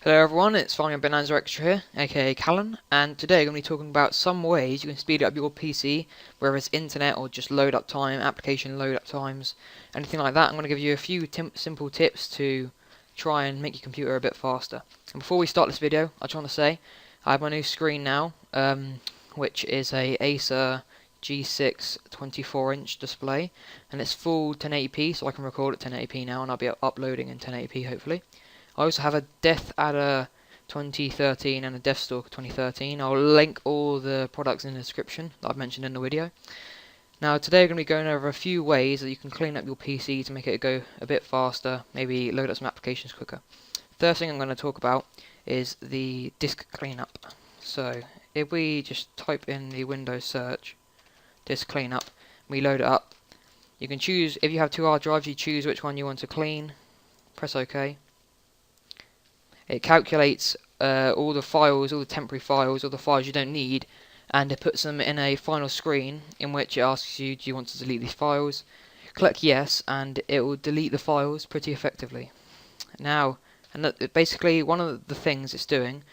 Hello everyone, it's finally Bonanza Extra here, aka Callan, and today I'm going to be talking about some ways you can speed up your PC, whether it's internet or just load up time, application load up times, anything like that. I'm going to give you a few simple tips to try and make your computer a bit faster. And before we start this video, I just want to say I have my new screen now, which is a Acer G6 24-inch display, and it's full 1080p, so I can record at 1080p now, and I'll be uploading in 1080p hopefully. I also have a Death Adder 2013 and a Deathstalker 2013. I'll link all the products in the description that I've mentioned in the video. Now today we're going to be going over a few ways that you can clean up your PC to make it go a bit faster, maybe load up some applications quicker. First thing I'm going to talk about is the disk cleanup. So if we just type in the Windows search, disk cleanup, we load it up. You can choose, if you have two hard drives, you choose which one you want to clean, press OK. It calculates all the files, all the temporary files, all the files you don't need, and it puts them in a final screen in which it asks you, do you want to delete these files? Click yes, and it will delete the files pretty effectively. Now, basically one of the things it's doing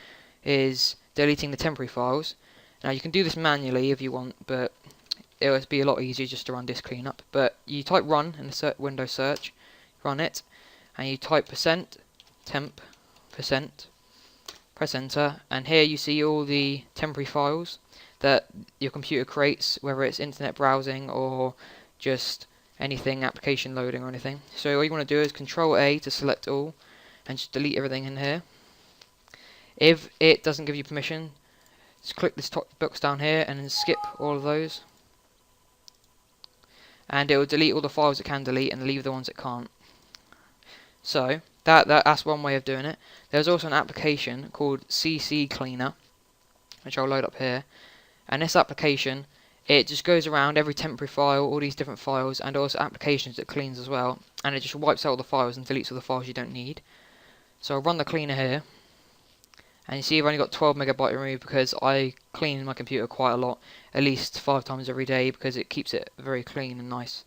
is deleting the temporary files. Now you can do this manually if you want, but it would be a lot easier just to run disk cleanup. But you type run in the Windows search, run it, and you type %temp, press enter, and here you see all the temporary files that your computer creates, whether it's internet browsing or just anything, application loading or anything. So all you want to do is Control A to select all and just delete everything in here. If it doesn't give you permission, just click this top box down here and then skip all of those, and it will delete all the files it can delete and leave the ones it can't. So that's one way of doing it. There's also an application called CC Cleaner, which I'll load up here. And this application, it just goes around every temporary file, all these different files, and also applications it cleans as well. And it just wipes out all the files and deletes all the files you don't need. So I'll run the cleaner here. And you see I've only got 12 megabyte removed because I clean my computer quite a lot, at least 5 times every day, because it keeps it very clean and nice.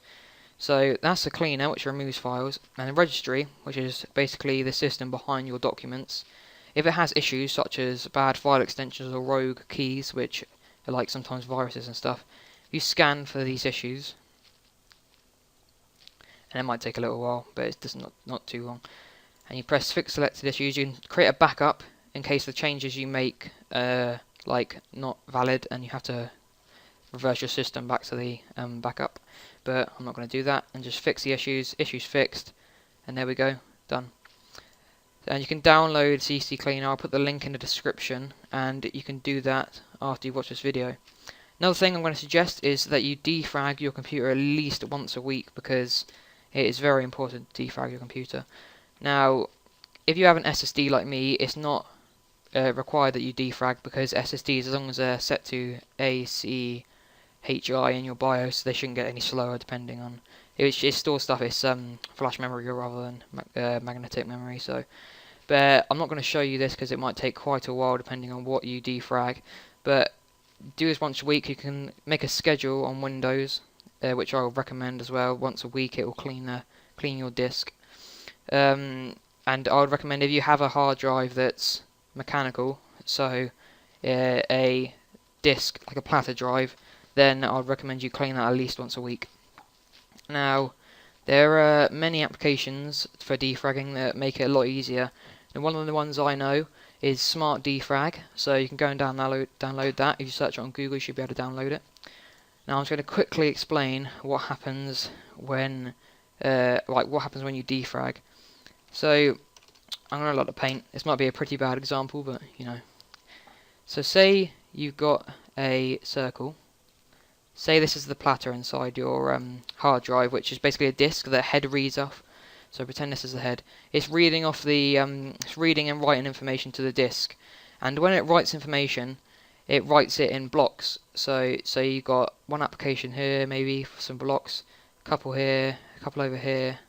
So that's the cleaner, which removes files, and the registry, which is basically the system behind your documents. If it has issues such as bad file extensions or rogue keys, which are like sometimes viruses and stuff, you scan for these issues, and it might take a little while, but it's just not too long. And you press fix selected issues. You can create a backup in case the changes you make like not valid, and you have to reverse your system back to the backup. But I'm not going to do that, and just fix the issues fixed, and there we go, done. And you can download CC Cleaner. I'll put the link in the description, and you can do that after you watch this video. Another thing I'm going to suggest is that you defrag your computer at least once a week, because it is very important to defrag your computer. Now, if you have an SSD like me, it's not required that you defrag, because SSDs, as long as they're set to ACHI in your BIOS, they shouldn't get any slower depending on it stores stuff. It's flash memory rather than magnetic memory. So, but I'm not going to show you this because it might take quite a while depending on what you defrag. But do this once a week. You can make a schedule on Windows, which I'll recommend as well. Once a week, it will clean your disk. And I would recommend if you have a hard drive that's mechanical, so a disk like a platter drive, then I'd recommend you clean that at least once a week. Now, there are many applications for defragging that make it a lot easier, and one of the ones I know is Smart Defrag, so you can go and download that. If you search it on Google, you should be able to download it. Now I'm just going to quickly explain what happens when what happens when you defrag. So I'm going to load the paint. This might be a pretty bad example, but you know. So say you've got a circle. Say this is the platter inside your hard drive, which is basically a disk that head reads off. So pretend this is the head. It's reading off the it's reading and writing information to the disk, and when it writes information, it writes it in blocks. So you've got one application here, maybe for some blocks, a couple here, a couple over here.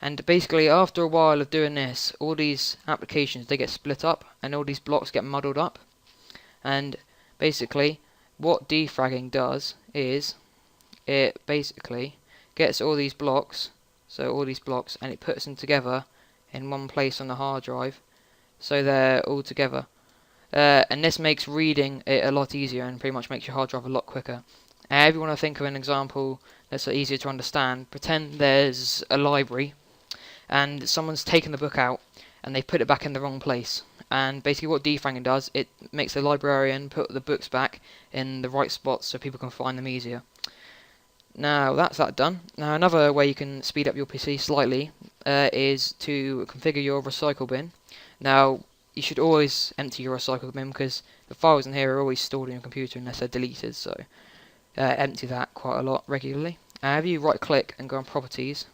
And basically, after a while of doing this, all these applications, they get split up, and all these blocks get muddled up. And basically, what defragging does is, it basically gets all these blocks, and it puts them together in one place on the hard drive, so they're all together. And this makes reading it a lot easier and pretty much makes your hard drive a lot quicker. If you want to think of an example that's easier to understand, pretend there's a library and someone's taken the book out and they put it back in the wrong place. And basically what defragging does, it makes the librarian put the books back in the right spots so people can find them easier. Now that's that done. Now another way you can speed up your PC slightly is to configure your recycle bin. Now you should always empty your recycle bin because the files in here are always stored on your computer unless they're deleted, so empty that quite a lot regularly. If you right click and go on properties,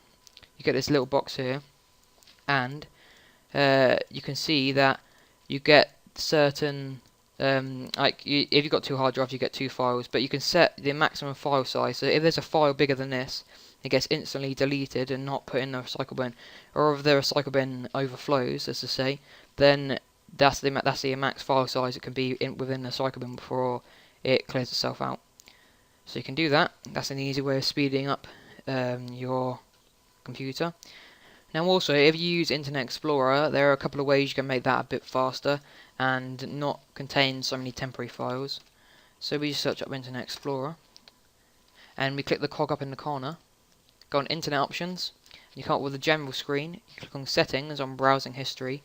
you get this little box here, and you can see that you get certain if you've got 2 hard drives you get 2 files, but you can set the maximum file size. So if there's a file bigger than this, it gets instantly deleted and not put in the recycle bin. Or if the recycle bin overflows, as to say, then that's the max file size it can be within the recycle bin before it clears itself out. So you can do that. That's an easy way of speeding up your computer. Now also, if you use Internet Explorer, there are a couple of ways you can make that a bit faster and not contain so many temporary files. So we just search up Internet Explorer and we click the cog up in the corner, go on Internet Options, you come up with the general screen, you click on Settings on Browsing History,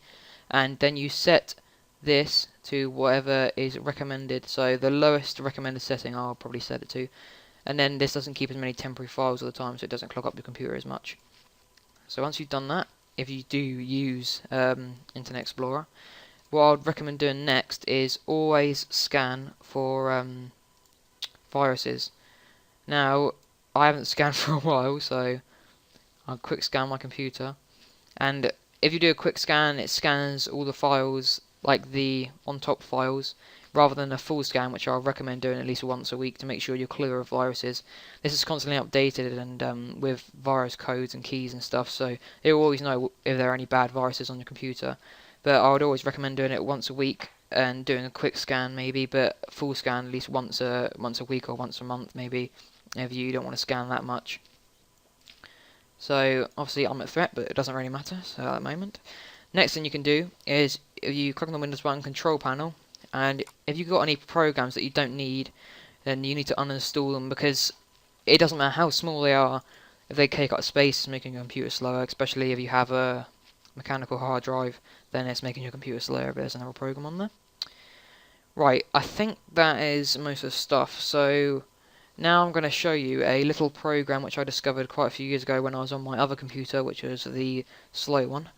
and then you set this to whatever is recommended. So the lowest recommended setting I'll probably set it to, and then this doesn't keep as many temporary files all the time, so it doesn't clog up your computer as much. So once you've done that, if you do use Internet Explorer, what I'd recommend doing next is always scan for viruses. Now, I haven't scanned for a while, so I'll quick scan my computer. And if you do a quick scan, it scans all the files, like the on top files, rather than a full scan, which I recommend doing at least once a week to make sure you're clear of viruses. This is constantly updated and with virus codes and keys and stuff, so it will always know if there are any bad viruses on your computer. But I would always recommend doing it once a week and doing a quick scan maybe, but full scan at least once a week or once a month maybe, if you don't want to scan that much. So obviously I'm at threat, but it doesn't really matter so at the moment. Next thing you can do is if you click on the Windows button control panel, and if you've got any programs that you don't need, then you need to uninstall them, because it doesn't matter how small they are, if they take up space it's making your computer slower, especially if you have a mechanical hard drive, then it's making your computer slower if there's another program on there. Right, I think that is most of the stuff, so now I'm going to show you a little program which I discovered quite a few years ago when I was on my other computer, which was the slow one.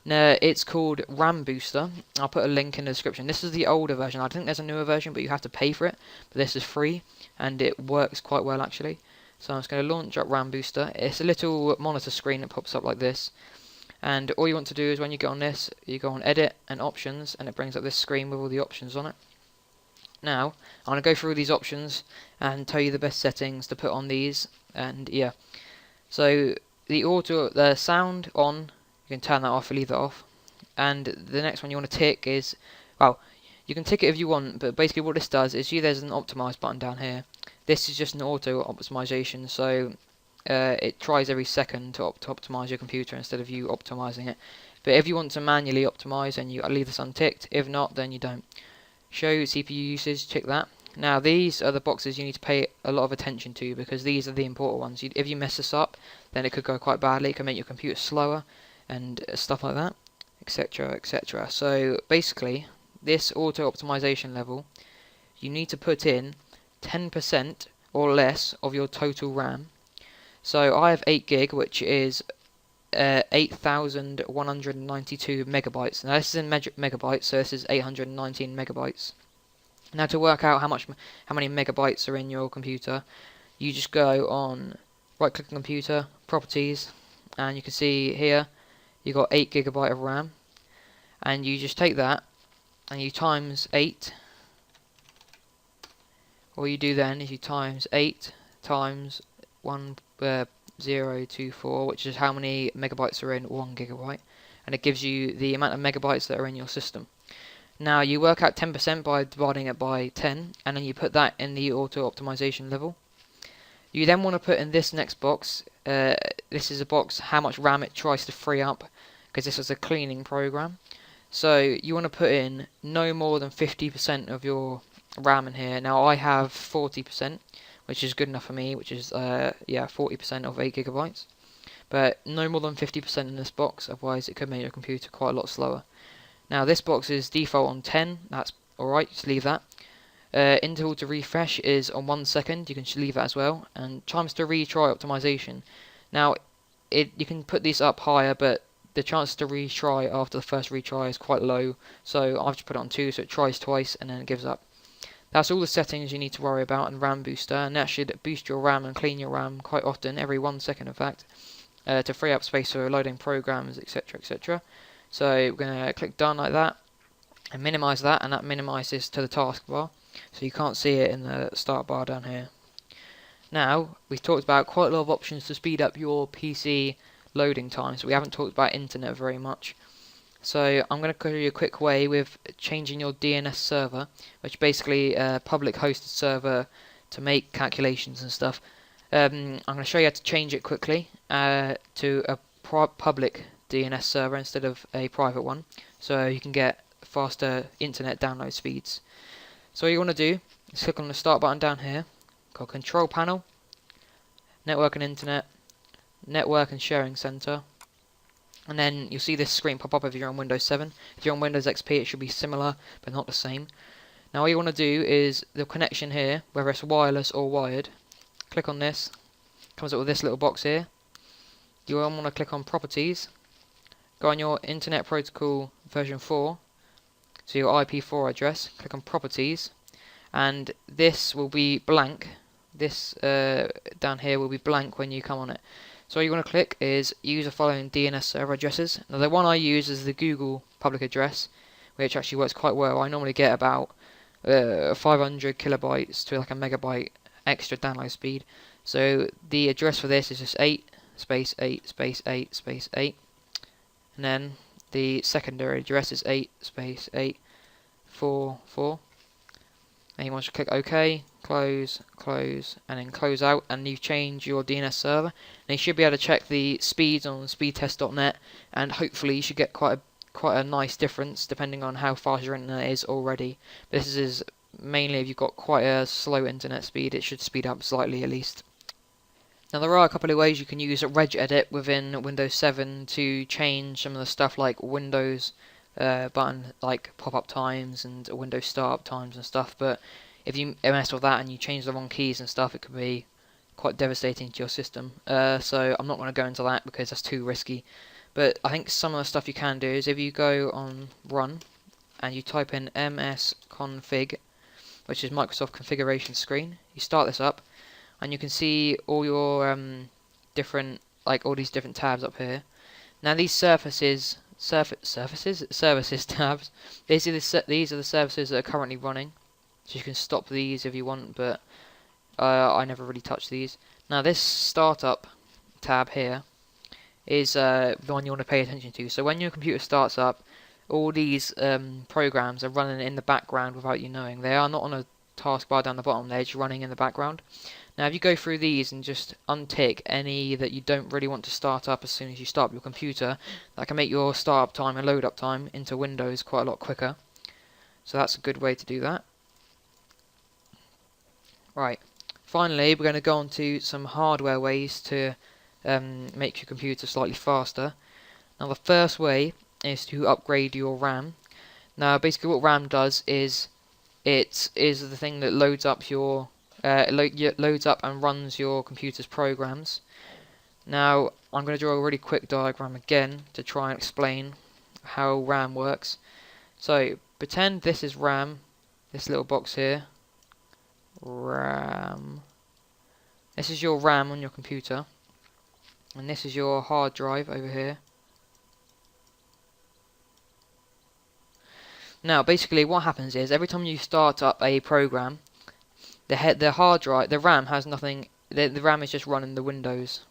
Now, it's called RAM Booster. I'll put a link in the description. This is the older version. I think there's a newer version, but you have to pay for it. But this is free, and it works quite well actually. So I'm just going to launch up RAM Booster. It's a little monitor screen that pops up like this. And all you want to do is when you get on this, you go on Edit and Options, and it brings up this screen with all the options on it. Now, I'm going to go through these options and tell you the best settings to put on these, and yeah. So the sound on, you can turn that off or leave that off. And the next one you want to tick is, well, you can tick it if you want, but basically what this does is there's an optimize button down here. This is just an auto optimization, so it tries every second to optimize your computer instead of you optimizing it. But if you want to manually optimize, then you leave this unticked. If not, then you don't. Show CPU usage, check that. Now these are the boxes you need to pay a lot of attention to, because these are the important ones. If you mess this up, then it could go quite badly. It can make your computer slower and stuff like that, etc, etc. So basically, this auto optimization level, you need to put in 10% or less of your total RAM. So I have 8 gig, which is 8,192 megabytes. Now this is in megabytes, so this is 819 megabytes. Now to work out how many megabytes are in your computer, you just go on right-click on computer, properties, and you can see here you got 8 gigabyte of RAM, and you just take that and you times 8. What you do then is you times 8 times 1024, which is how many megabytes are in 1 gigabyte, and it gives you the amount of megabytes that are in your system. Now you work out 10% by dividing it by 10, and then you put that in the auto optimization level. You then want to put in this next box. This is a box how much RAM it tries to free up, because this is a cleaning program. So you want to put in no more than 50% of your RAM in here. Now I have 40%, which is good enough for me, which is 40% of 8 gigabytes. But no more than 50% in this box, otherwise it could make your computer quite a lot slower. Now this box is default on 10, that's alright, just leave that. Interval to refresh is on 1 second, you can just leave that as well. And times to retry optimization. Now you can put these up higher, but the chance to retry after the first retry is quite low, so I've just put it on 2, so it tries twice and then it gives up. That's all the settings you need to worry about in RAM Booster, and that should boost your RAM and clean your RAM quite often, every 1 second in fact, to free up space for loading programs, etc, etc. So we're going to click done like that, and minimize that, and that minimizes to the taskbar, so you can't see it in the start bar down here. Now, we've talked about quite a lot of options to speed up your PC loading times. We haven't talked about internet very much. So I'm going to show you a quick way with changing your DNS server, which basically a public hosted server to make calculations and stuff. I'm going to show you how to change it quickly to a public DNS server instead of a private one, so you can get faster internet download speeds. So what you want to do is click on the start button down here, called Control Panel, Network and Internet, Network and Sharing Center, and then you'll see this screen pop up if you're on Windows 7. If you're on Windows XP, it should be similar, but not the same. Now all you want to do is the connection here, whether it's wireless or wired. Click on this, comes up with this little box here. You want to click on Properties, go on your Internet Protocol version 4, so your IP4 address, click on Properties, and this will be blank. This down here will be blank when you come on it. So what you want to click is use the following DNS server addresses. Now the one I use is the Google public address, which actually works quite well. I normally get about 500 kilobytes to like a megabyte extra download speed. So the address for this is just 8 space 8 space 8 space 8, and then the secondary address is 8 space 8 4 4. Then you want to click OK, close, close, and then close out, and you've changed your DNS server. And you should be able to check the speeds on speedtest.net, and hopefully you should get quite a nice difference depending on how fast your internet is already. This is mainly if you've got quite a slow internet speed, it should speed up slightly at least. Now there are a couple of ways you can use regedit within Windows 7 to change some of the stuff like Windows button, like pop-up times and Windows startup times and stuff, but if you mess with that and you change the wrong keys and stuff, it could be quite devastating to your system. So I'm not going to go into that because that's too risky. But I think some of the stuff you can do is if you go on Run and you type in msconfig, which is Microsoft configuration screen, you start this up and you can see all your all these different tabs up here. Now these services tabs, these are the services that are currently running, so you can stop these if you want, but I never really touch these. Now this startup tab here is the one you want to pay attention to. So when your computer starts up, all these programs are running in the background without you knowing. They are not on a taskbar down the bottom, they're just running in the background. Now if you go through these and just untick any that you don't really want to start up as soon as you start up your computer, that can make your startup time and load up time into Windows quite a lot quicker. So that's a good way to do that. Right, finally we're going to go on to some hardware ways to make your computer slightly faster. Now the first way is to upgrade your RAM. Now basically what RAM does is it is the thing that loads up your loads up and runs your computer's programs. Now I'm going to draw a really quick diagram again to try and explain how RAM works. So pretend this is RAM, this little box here, RAM. This is your RAM on your computer, and this is your hard drive over here. Now basically what happens is every time you start up a program, the hard drive, the RAM has nothing. The RAM is just running the Windows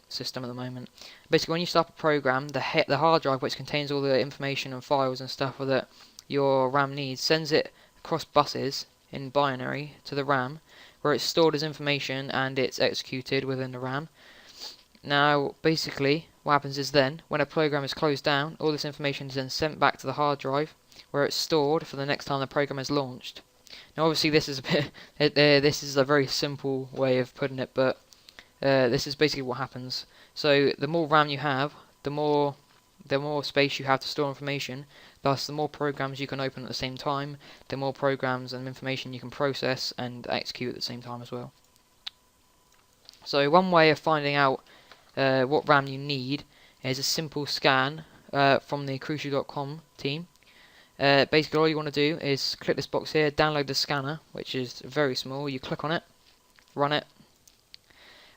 system at the moment. Basically, when you start a program, the hard drive, which contains all the information and files and stuff that your RAM needs, sends it across buses in binary to the RAM, where it's stored as information and it's executed within the RAM. Now, basically, what happens is then, when a program is closed down, all this information is then sent back to the hard drive, where it's stored for the next time the program is launched. Now, obviously, this is a bit, this is a very simple way of putting it, but this is basically what happens. So, the more RAM you have, the more space you have to store information. Thus, the more programs you can open at the same time, the more programs and information you can process and execute at the same time as well. So, one way of finding out what RAM you need is a simple scan from the crucial.com team. Basically, all you want to do is click this box here, download the scanner, which is very small. You click on it, run it,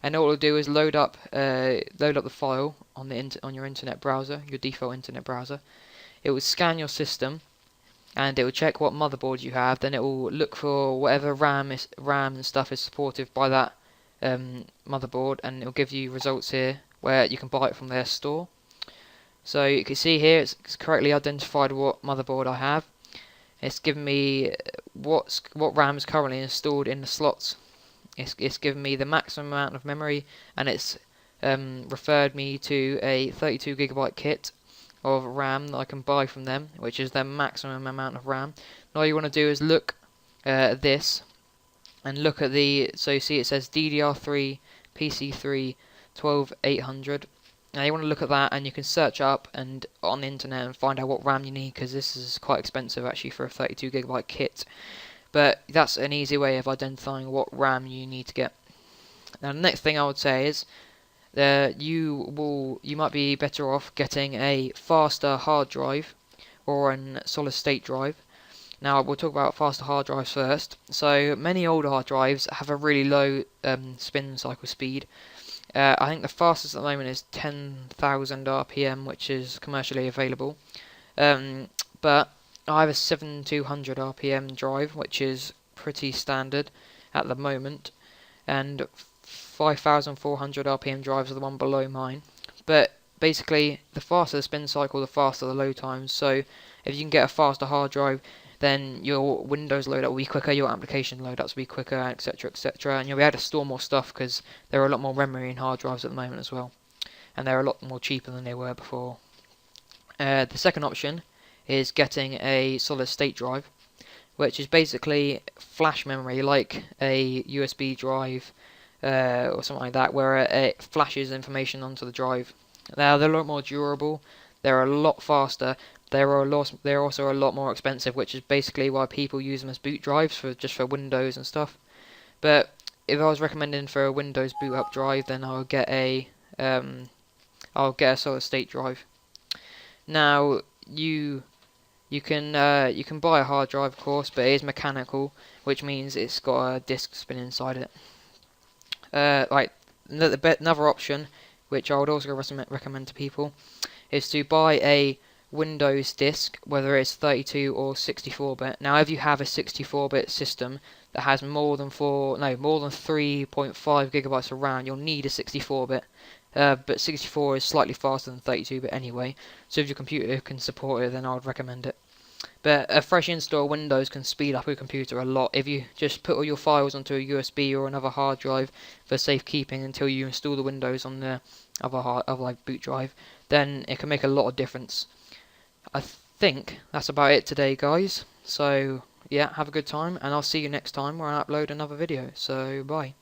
and all it'll do is load up the file on your internet browser, your default internet browser. It will scan your system, and it will check what motherboard you have. Then it will look for whatever RAM and stuff is supported by that motherboard, and it will give you results here where you can buy it from their store. So you can see here it's correctly identified what motherboard I have. It's given me what RAM is currently installed in the slots. It's given me the maximum amount of memory, and it's referred me to a 32GB kit of RAM that I can buy from them, which is their maximum amount of RAM. And all you want to do is look at this and look at so you see it says DDR3 PC3 12800. Now you want to look at that, and you can search up and on the internet and find out what RAM you need, because this is quite expensive actually for a 32GB kit. But that's an easy way of identifying what RAM you need to get. Now the next thing I would say is you might be better off getting a faster hard drive or a solid state drive. Now we'll talk about faster hard drives first. So many older hard drives have a really low spin cycle speed. I think the fastest at the moment is 10,000 RPM, which is commercially available. But I have a 7200 RPM drive, which is pretty standard at the moment, and 5400 RPM drives are the one below mine. But basically, the faster the spin cycle, the faster the load times. So if you can get a faster hard drive, then your Windows loadout will be quicker, your application loadouts will be quicker, etc, etc, and you'll be able to store more stuff because there are a lot more memory in hard drives at the moment as well, and they're a lot more cheaper than they were before. The second option is getting a solid state drive, which is basically flash memory, like a USB drive or something like that, where it flashes information onto the drive. Now they're a lot more durable, they're a lot faster. They're also a lot more expensive, which is basically why people use them as boot drives just for Windows and stuff. But if I was recommending for a Windows boot up drive, then I'll get a solid state drive. Now you can buy a hard drive, of course, but it is mechanical, which means it's got a disk spin inside it. Another option, which I would also recommend to people, is to buy a Windows disk, whether it's 32 or 64-bit. Now, if you have a 64-bit system that has more than 3.5 gigabytes of RAM, you'll need a 64-bit. But 64 is slightly faster than 32-bit anyway, so if your computer can support it, then I would recommend it. But a fresh install of Windows can speed up your computer a lot. If you just put all your files onto a USB or another hard drive for safekeeping until you install the Windows on the other boot drive, then it can make a lot of difference. I think that's about it today, guys. So yeah, have a good time, and I'll see you next time where I upload another video. So bye.